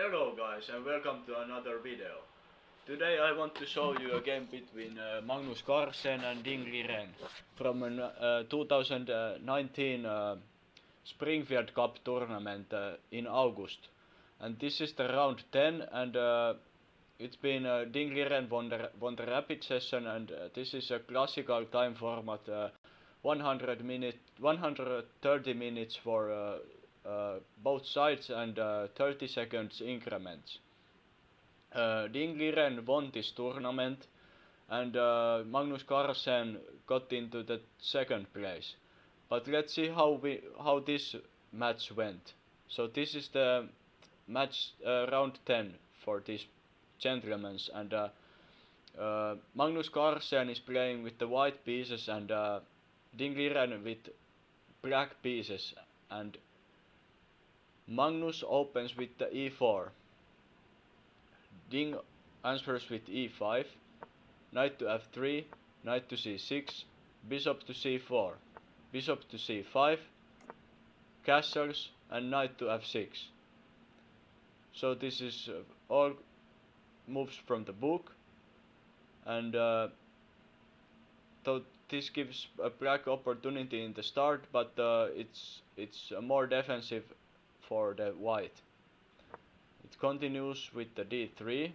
Hello guys and welcome to another video. Today I want to show you a game between Magnus Carlsen and Liren from a 2019 Sinquefield Cup tournament in August. And this is the round 10 and it's been Liren won the rapid session, and this is a classical time format, 130 minutes for both sides and 30 seconds increments. Liren won this tournament, and Magnus Carlsen got into the second place. But let's see how this match went. So this is the match round 10 for these gentlemen, and Magnus Carlsen is playing with the white pieces and Liren with black pieces, and Magnus opens with the e4. Ding answers with e5, knight to f3, knight to c6, bishop to c4, bishop to c5, castles, and knight to f6. So this is all moves from the book, and so this gives a black opportunity in the start, but it's more defensive for the white. It continues with the d3.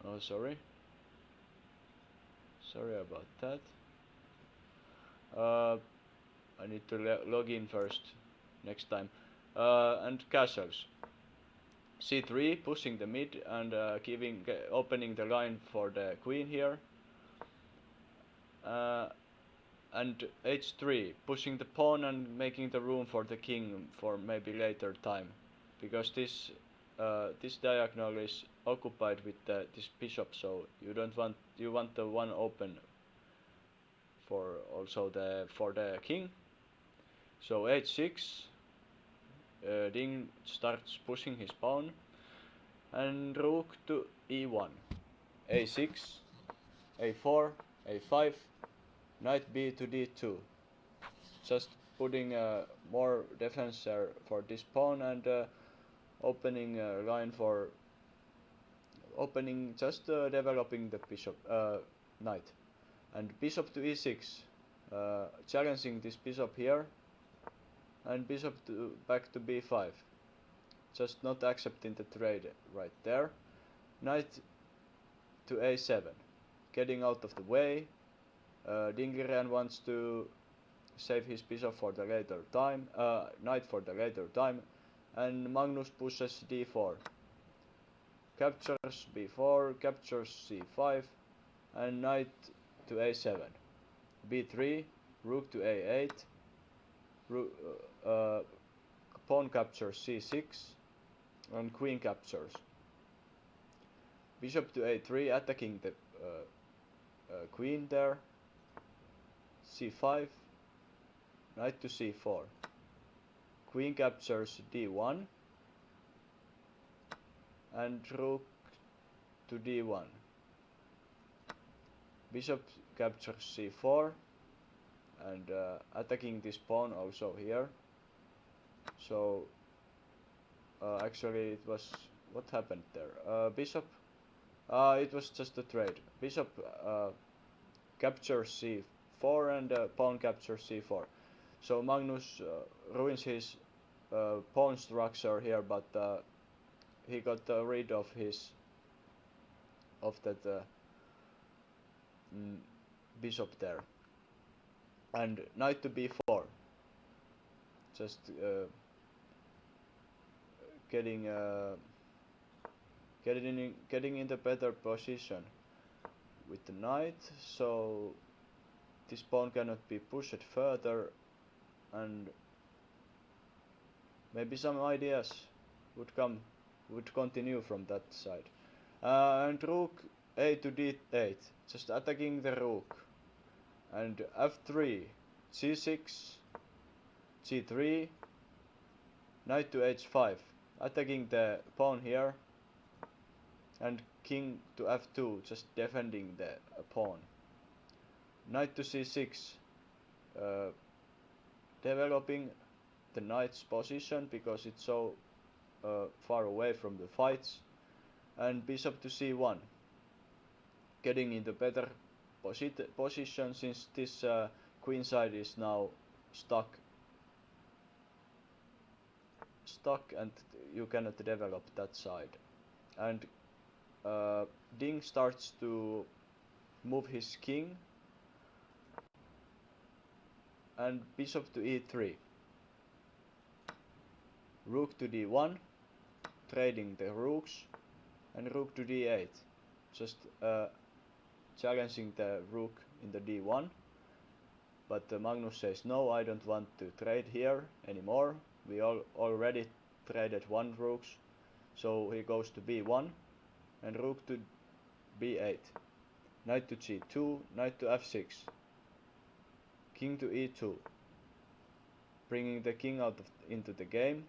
Oh, sorry about that. I need to log in first next time. And castles. c3, pushing the mid and opening the line for the queen here. And h3, pushing the pawn and making the room for the king for maybe later time, because this diagonal is occupied with this bishop, so you want the one open for the king. So h6, Ding starts pushing his pawn, and rook to e1, a6, a4, a5, knight b to d2, just putting more defense for this pawn, and opening a line for developing the bishop knight, and bishop to e6, challenging this bishop here, and bishop back to b5, just not accepting the trade right there. Knight to a7, getting out of the way. Liren wants to save his bishop for the later time, knight for the later time, and Magnus pushes d4, captures b4, captures c5, and knight to a7, b3, rook to a8, pawn captures c6, and queen captures. Bishop to a3, attacking the queen there, c5, knight to c4, queen captures d1, and rook to d1, bishop captures c4, and attacking this pawn also here. So actually it was, what happened there? Bishop, it was just a trade. Bishop captures c4 and pawn captures c4. So Magnus ruins his pawn structure here, but he got rid of that bishop there. And knight to b4, just getting in the better position with the knight, so this pawn cannot be pushed further, and maybe some ideas would continue from that side. And rook a to d8, just attacking the rook, and f3, c6, c3, knight to h5, attacking the pawn here, and king to f2, just defending the pawn. Knight to c6, developing the knight's position because it's so far away from the fights, and bishop to c1, getting into better position since this queen side is now stuck and you cannot develop that side. And Ding starts to move his king and bishop to e3, rook to d1, trading the rooks, and rook to d8, just challenging the rook in the d1. But Magnus says, no, I don't want to trade here anymore. We already traded one rooks. So he goes to b1 and rook to b8. Knight to g2, knight to f6. King to e2. Bringing the king out into the game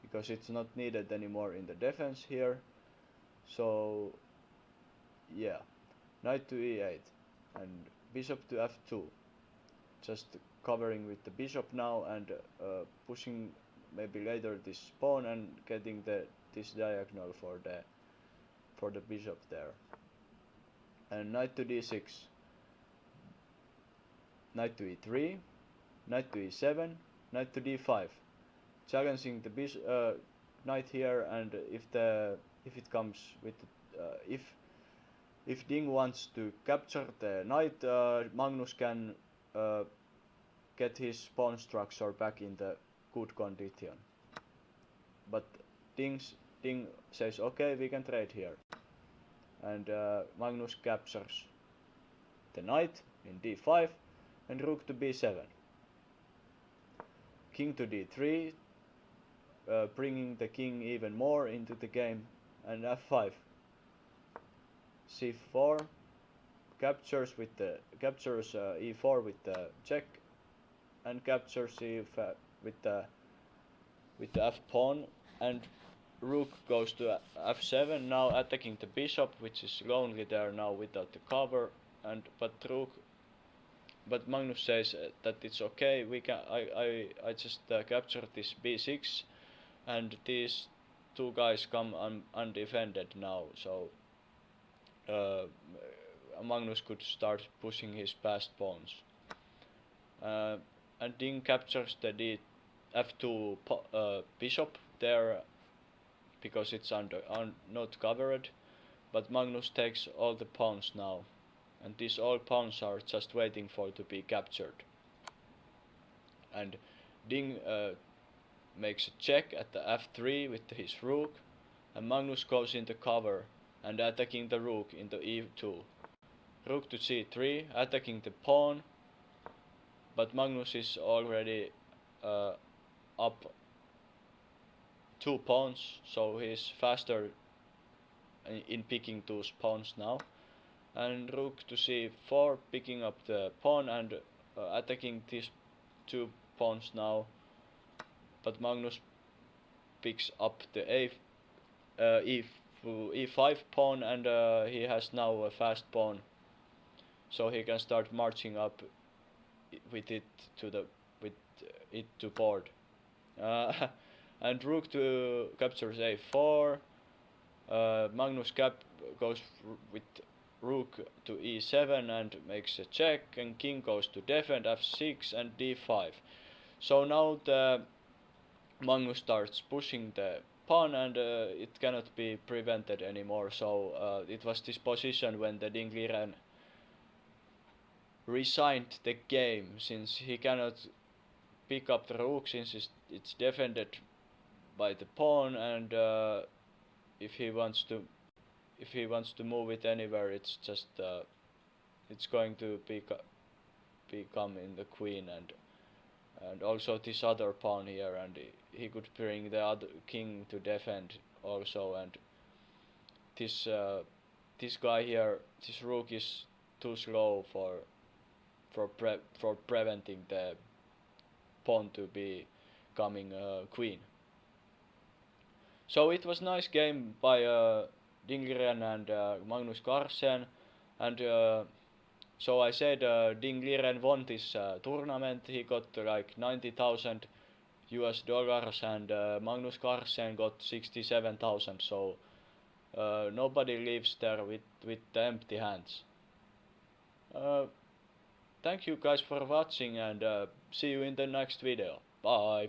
because it's not needed anymore in the defense here. So yeah, knight to e8 and bishop to f2. Just covering with the bishop now and pushing maybe later this pawn and getting this diagonal for the bishop there. And knight to d6, knight to e3, knight to e7, knight to d5, challenging the knight here. And if it comes with if Ding wants to capture the knight, Magnus can get his pawn structure back in the good condition. But Ding says, okay, we can trade here. And Magnus captures the knight in d5 and rook to b7. King to d3, bringing the king even more into the game, and f5. c4 captures e4 with the check, and captures e5 with the f pawn, and rook goes to f7, now attacking the bishop, which is lonely there now without the cover. And but Magnus says that it's okay. I just captured this b6, and these two guys come undefended now. So Magnus could start pushing his passed pawns. And Ding captures the f2 bishop there because it's not covered, but Magnus takes all the pawns now, and these all pawns are just waiting for to be captured. And Ding makes a check at the f3 with his rook, and Magnus goes into cover and attacking the rook into e2. Rook to c3, attacking the pawn, but Magnus is already up 2 pawns, so he's faster in picking those pawns now. And rook to c4, picking up the pawn and attacking these 2 pawns now. But Magnus picks up the e5 pawn, and he has now a fast pawn, so he can start marching up with it to board. And rook to captures a4. Magnus goes with rook to e7 and makes a check, and king goes to defend f6 and d5. So now the Magnus starts pushing the pawn, and it cannot be prevented anymore. So it was this position when the Ding Liren resigned the game, since he cannot pick up the rook since it's defended by the pawn, and if he wants to move it anywhere, it's just it's going to become in the queen, and also this other pawn here, and he could bring the other king to defend also. And this guy here, this rook is too slow for preventing the pawn to be becoming queen. So it was nice game by Ding Liren and Magnus Carlsen, and so I said Ding Liren won this tournament. He got like 90,000 US dollars, and Magnus Carlsen got 67,000. So nobody leaves there with the empty hands. Thank you guys for watching, and see you in the next video. Bye.